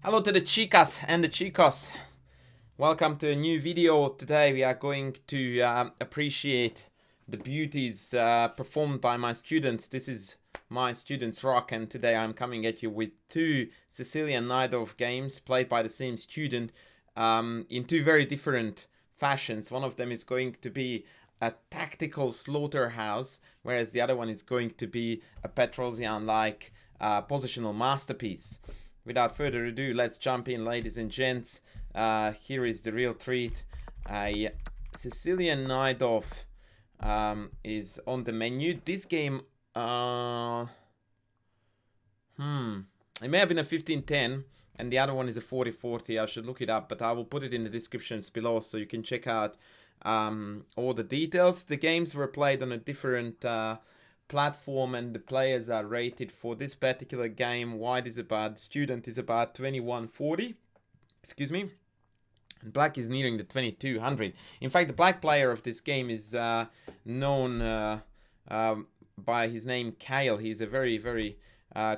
Hello to the chicas and the chicos. Welcome to a new video. Today we are going to appreciate the beauties performed by my students. This is my students rock, and today I'm coming at you with two Sicilian Najdorf games played by the same student in two very different fashions. One of them is going to be a tactical slaughterhouse, whereas the other one is going to be a Petrosian-like positional masterpiece. Without further ado, let's jump in, ladies and gents. Here is the real treat. A Sicilian Najdorf is on the menu. This game, it may have been a 15-10, and the other one is a 40-40. I should look it up, but I will put it in the descriptions below so you can check out all the details. The games were played on a different platform, and the players are rated for this particular game. White is about, student is about 2140, excuse me, and black is nearing the 2200. In fact, the black player of this game is known by his name Kyle. He's a very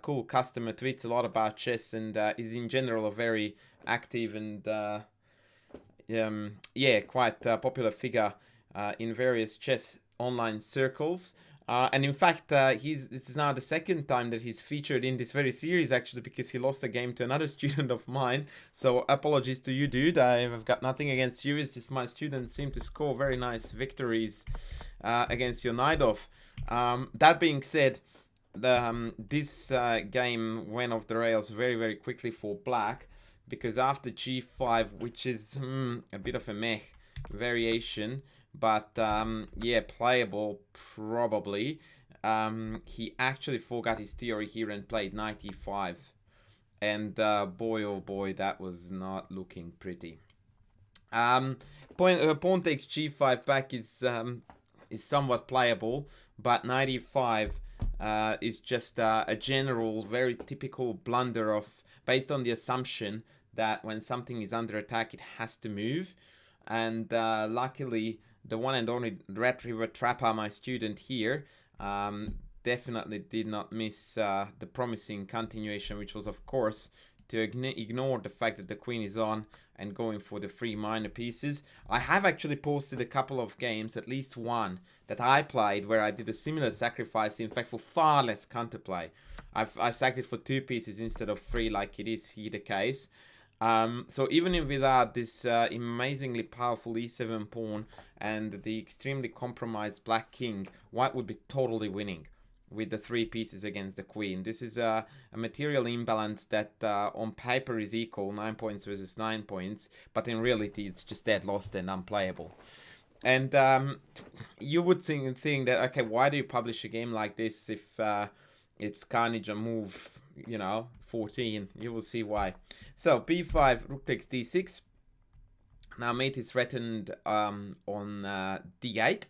cool customer, tweets a lot about chess, and is in general a very active and quite popular figure in various chess online circles. And in fact, this is now the second time that he's featured in this very series, actually, because he lost a game to another student of mine. So apologies to you, dude. I've got nothing against you. It's just my students seem to score very nice victories against your Najdorf. That being said, this game went off the rails very quickly for black, because after g5, which is a bit of a meh variation, but yeah, playable probably, he actually forgot his theory here and played knight e5, and boy oh boy, that was not looking pretty. Pawn takes g5 back is somewhat playable, but knight e5 is just a general very typical blunder of based on the assumption that when something is under attack it has to move. And luckily, the one and only Red River Trapper, my student here, definitely did not miss the promising continuation, which was, of course, to ignore the fact that the queen is on and going for the three minor pieces. I have actually posted a couple of games, at least one, that I played where I did a similar sacrifice, in fact, for far less counterplay. I sacked it for 2 pieces instead of 3, like it is here the case. So even without this amazingly powerful e7 pawn and the extremely compromised black king, white would be totally winning with the 3 pieces against the queen. This is a material imbalance that on paper is equal, 9 points versus 9 points, but in reality it's just dead lost and unplayable. And you would think that, okay, why do you publish a game like this if it's carnage on move, 14? You will see why. So b5, rook takes d6. Now mate is threatened on d8.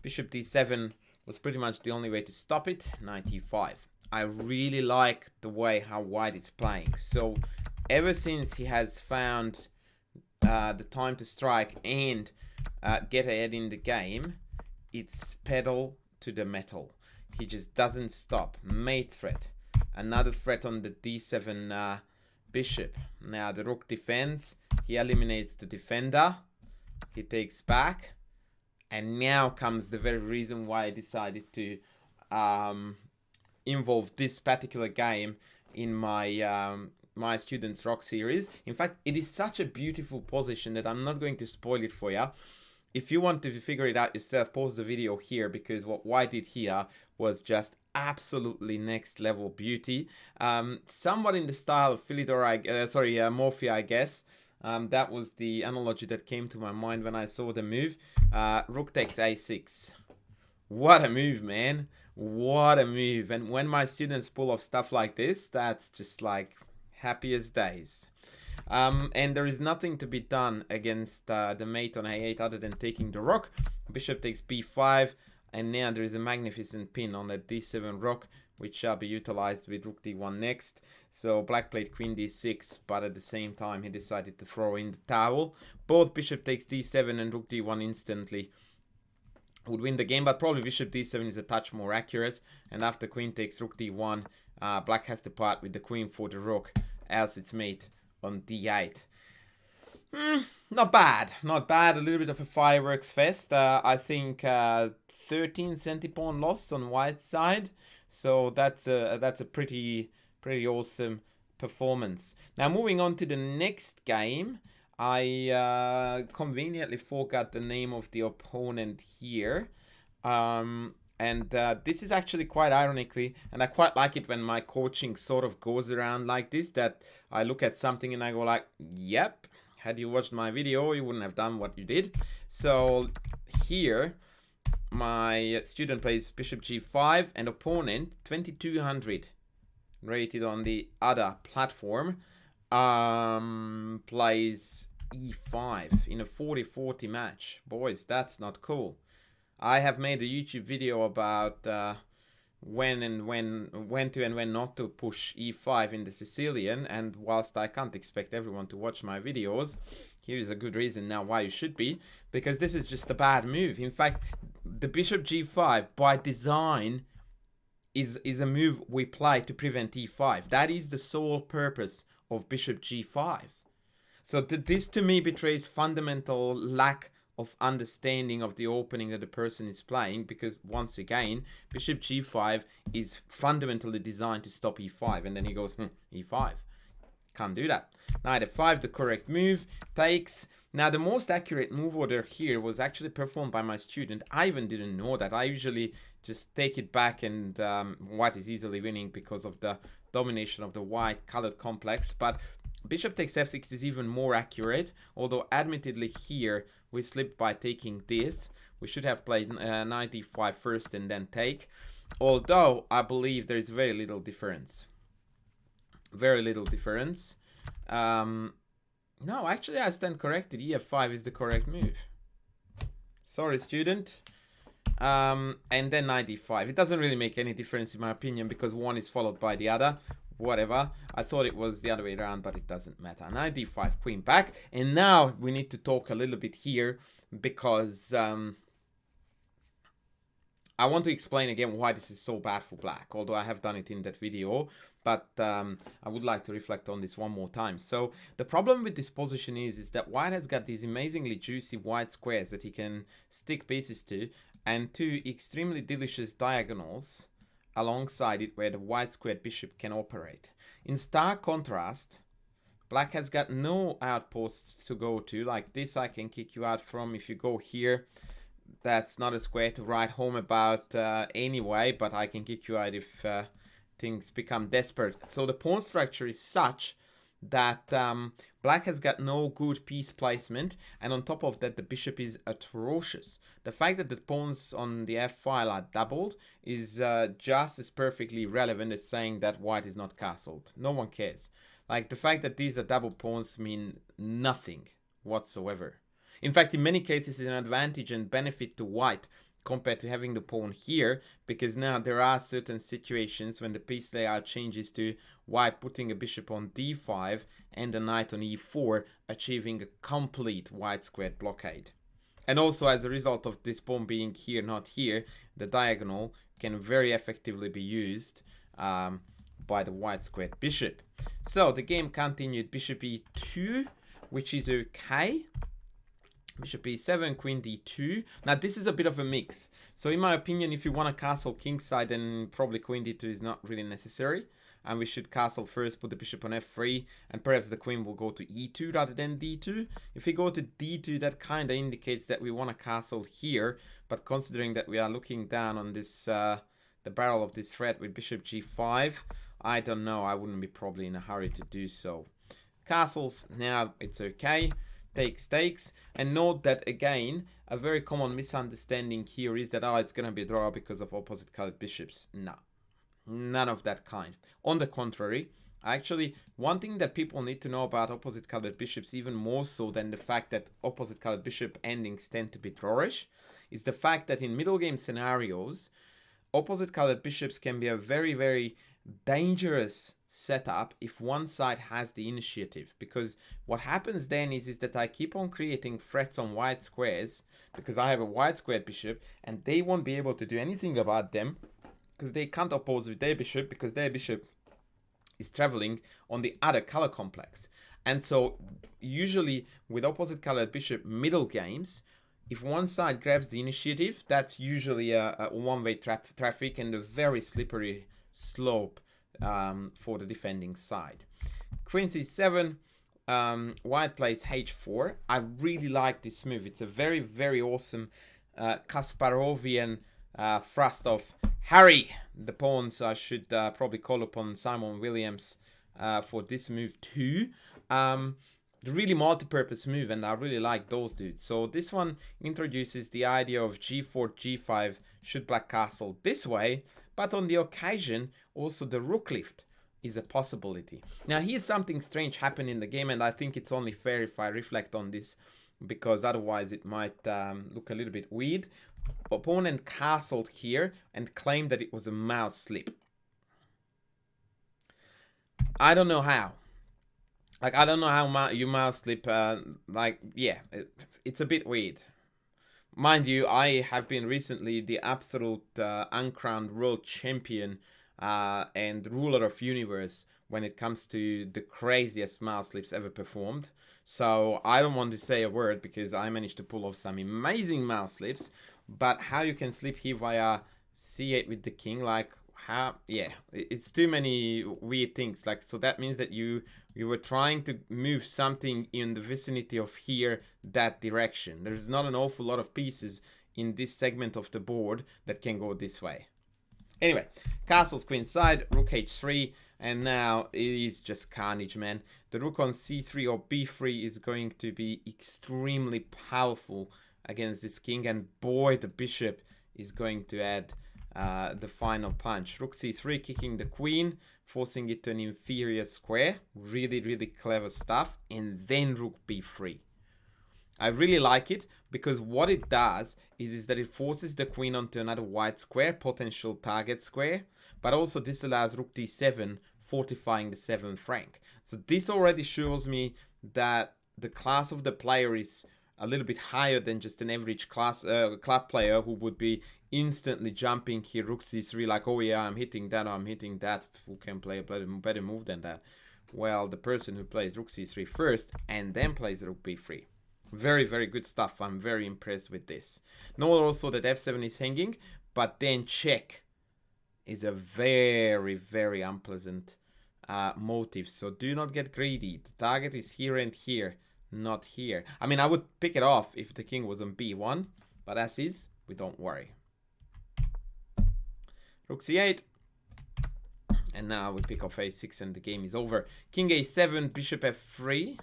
Bishop d7 was pretty much the only way to stop it. Knight e5. I really like the way how white is playing. So ever since he has found the time to strike and get ahead in the game, it's pedal to the metal. He just doesn't stop. Mate threat. Another threat on the d7 bishop. Now the rook defends. He eliminates the defender. He takes back. And now comes the very reason why I decided to involve this particular game in my my students rock series. In fact, it is such a beautiful position that I'm not going to spoil it for you. If you want to figure it out yourself, pause the video here, because what white did here was just absolutely next level beauty. Somewhat in the style of Philidor, Morphy, I guess. That was the analogy that came to my mind when I saw the move. Rook takes a6. What a move, man. What a move. And when my students pull off stuff like this, that's just like happy as days. And there is nothing to be done against the mate on a8 other than taking the rook. Bishop takes b5, and now there is a magnificent pin on that d7 rook, which shall be utilized with rook d1 next. So black played queen d6, but at the same time he decided to throw in the towel. Both bishop takes d7 and rook d1 instantly would win the game, but probably bishop d7 is a touch more accurate. And after queen takes rook d1, black has to part with the queen for the rook. else it's mate on d8. Not bad, not bad. A little bit of a fireworks fest. I think 13 centipawn loss on white side, so that's a pretty awesome performance. Now moving on to the next game, I conveniently forgot the name of the opponent here. And this is actually quite ironically, and I quite like it when my coaching sort of goes around like this, that I look at something and I go like, yep, had you watched my video, you wouldn't have done what you did. So here, my student plays bishop g5 and opponent 2200 rated on the other platform plays e5 in a 40-40 match. Boys, that's not cool. I have made a YouTube video about when to and when not to push e5 in the Sicilian, and whilst I can't expect everyone to watch my videos, here is a good reason now why you should be, because this is just a bad move. In fact, the bishop g5 by design is a move we play to prevent e5. That is the sole purpose of bishop g5. So this to me betrays fundamental lack of understanding of the opening that the person is playing, because once again, bishop g5 is fundamentally designed to stop e5, and then he goes e5. Can't do that. Knight f5, the correct move, takes. Now the most accurate move order here was actually performed by my student. I even didn't know that. I usually just take it back, and white is easily winning because of the domination of the white colored complex, but bishop takes f6 is even more accurate, although admittedly here we slipped by taking this. We should have played knight d5 first and then take, although I believe there is very little difference. Very little difference. No, actually I stand corrected. ef5 is the correct move. Sorry, student. And then knight d5. It doesn't really make any difference in my opinion, because one is followed by the other. Whatever. I thought it was the other way around, but it doesn't matter. Knight d5, queen back. And now we need to talk a little bit here, because I want to explain again why this is so bad for black, although I have done it in that video, but I would like to reflect on this one more time. So the problem with this position is that white has got these amazingly juicy white squares that he can stick pieces to, and two extremely delicious diagonals alongside it where the white squared bishop can operate. In stark contrast, black has got no outposts to go to. Like this I can kick you out from. If you go here, that's not a square to write home about anyway, but I can kick you out if things become desperate. So the pawn structure is such that black has got no good piece placement, and on top of that the bishop is atrocious. The fact that the pawns on the f file are doubled is just as perfectly relevant as saying that white is not castled. No one cares. Like, the fact that these are double pawns mean nothing whatsoever. In fact, in many cases it's an advantage and benefit to white compared to having the pawn here, because now there are certain situations when the piece layout changes to white putting a bishop on d5 and a knight on e4, achieving a complete white squared blockade. And also, as a result of this pawn being here, not here, the diagonal can very effectively be used by the white squared bishop. So the game continued bishop e2, which is okay. Bishop e7, queen d2. Now this is a bit of a mix. So in my opinion, if you want to castle kingside, then probably queen d2 is not really necessary. And we should castle first, put the bishop on f3, and perhaps the queen will go to e2 rather than d2. If we go to d2, that kind of indicates that we want to castle here. But considering that we are looking down on this, the barrel of this thread with bishop g5, I don't know. I wouldn't be probably in a hurry to do so. Castles, now it's okay. Takes, and note that again, a very common misunderstanding here is that it's gonna be a draw because of opposite colored bishops. No, none of that kind. On the contrary, actually, one thing that people need to know about opposite colored bishops, even more so than the fact that opposite colored bishop endings tend to be drawish, is the fact that in middle game scenarios, opposite colored bishops can be a very, very dangerous setup if one side has the initiative, because what happens then is that I keep on creating threats on white squares because I have a white squared bishop, and they won't be able to do anything about them because they can't oppose with their bishop, because their bishop is traveling on the other color complex. And so usually with opposite colored bishop middle games, if one side grabs the initiative, that's usually a one-way traffic and a very slippery slope for the defending side. Queen c7, white plays h4. I really like this move. It's a very, very awesome Kasparovian thrust of Harry. The pawns should probably call upon Simon Williams for this move too. The really multi-purpose move, and I really like those dudes. So this one introduces the idea of g4, g5 should black castle this way, but on the occasion also the rook lift is a possibility. Now here's something strange happened in the game, and I think it's only fair if I reflect on this, because otherwise it might look a little bit weird. Opponent castled here and claimed that it was a mouse slip. I don't know how. Like, I don't know how you mouse slip, like, yeah, it's a bit weird. Mind you, I have been recently the absolute uncrowned world champion and ruler of universe when it comes to the craziest mouse slips ever performed. So I don't want to say a word because I managed to pull off some amazing mouse slips. But how you can slip here via c8 with the king, like, how, yeah, it's too many weird things. Like, so that means that you were trying to move something in the vicinity of here, that direction. There's not an awful lot of pieces in this segment of the board that can go this way. Anyway, castles queen side, rook h3, and now it is just carnage, man. The rook on c3 or b3 is going to be extremely powerful against this king, and boy, the bishop is going to add the final punch. Rook c3, kicking the queen, forcing it to an inferior square. Really, really clever stuff. And then rook b3. I really like it because what it does is that it forces the queen onto another white square, potential target square, but also this allows rook d7, fortifying the 7th rank. So this already shows me that the class of the player is a little bit higher than just an average club player who would be instantly jumping here rook c3 like, oh yeah, I'm hitting that, I'm hitting that, who can play a better move than that? Well, the person who plays rook c3 first and then plays rook b3. Very, very good stuff. I'm very impressed with this. Note also that f7 is hanging, but then check is a very, very unpleasant motive. So do not get greedy. The target is here and here, not here. I mean, I would pick it off if the king was on b1, but as is, we don't worry. Rook c8. And now we pick off a6 and the game is over. King a7, bishop f3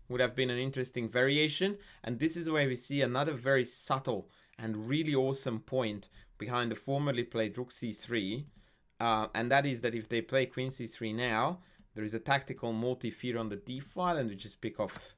would have been an interesting variation. And this is where we see another very subtle and really awesome point behind the formerly played rook c3. And that is that if they play queen c3 now, there is a tactical motif here on the d file, and we just pick off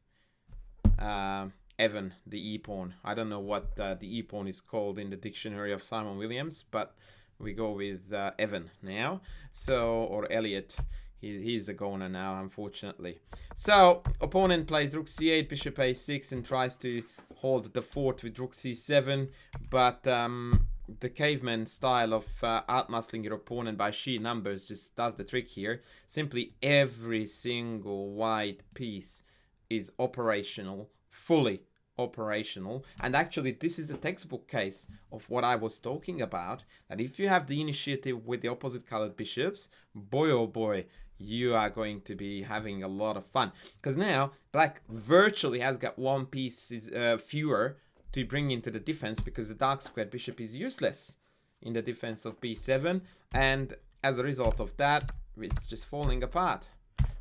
Evan, the e-pawn. I don't know what the e-pawn is called in the dictionary of Simon Williams, but we go with Evan now. So, or Elliot. He's a goner now, unfortunately. So, opponent plays rook c8, bishop a6, and tries to hold the fort with rook c7. But the caveman style of outmuscling your opponent by sheer numbers just does the trick here. Simply every single white piece is operational, fully operational. And actually, this is a textbook case of what I was talking about. That if you have the initiative with the opposite colored bishops, boy oh boy, you are going to be having a lot of fun. Because now, black virtually has got one piece fewer to bring into the defense, because the dark squared bishop is useless in the defense of b7. And as a result of that, it's just falling apart.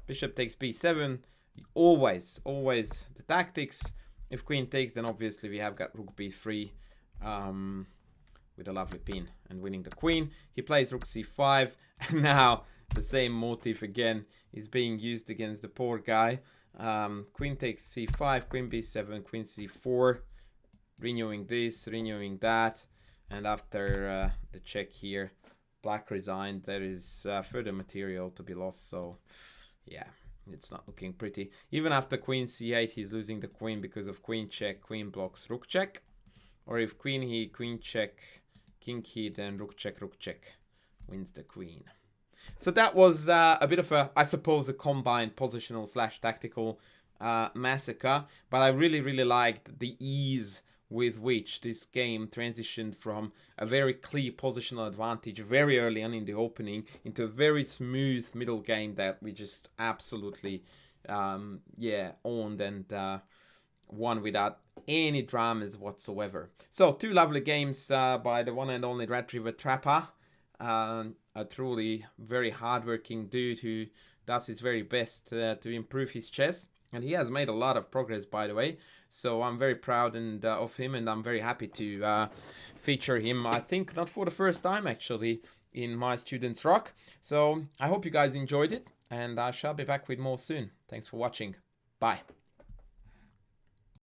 Bishop takes b7. Always the tactics. If queen takes, then obviously we have got rook b3 with a lovely pin and winning the queen. He plays rook c5, and now the same motif again is being used against the poor guy. Queen takes c5, queen b7, queen c4, renewing this, renewing that, and after the check here, black resigned. There is further material to be lost, so yeah, it's not looking pretty. Even after queen c8, he's losing the queen because of queen check, queen blocks, rook check. Or if queen here, queen check, king here, then rook check, wins the queen. So that was a bit of a, I suppose, a combined positional slash tactical massacre. But I really, really liked the ease with which this game transitioned from a very clear positional advantage very early on in the opening into a very smooth middle game that we just absolutely, owned and won without any dramas whatsoever. So, two lovely games by the one and only Red River Trapper. A truly very hardworking dude who does his very best to improve his chess. And he has made a lot of progress, by the way. So I'm very proud of him, and I'm very happy to feature him. I think not for the first time, actually, in my Students Rock. So I hope you guys enjoyed it, and I shall be back with more soon. Thanks for watching. Bye.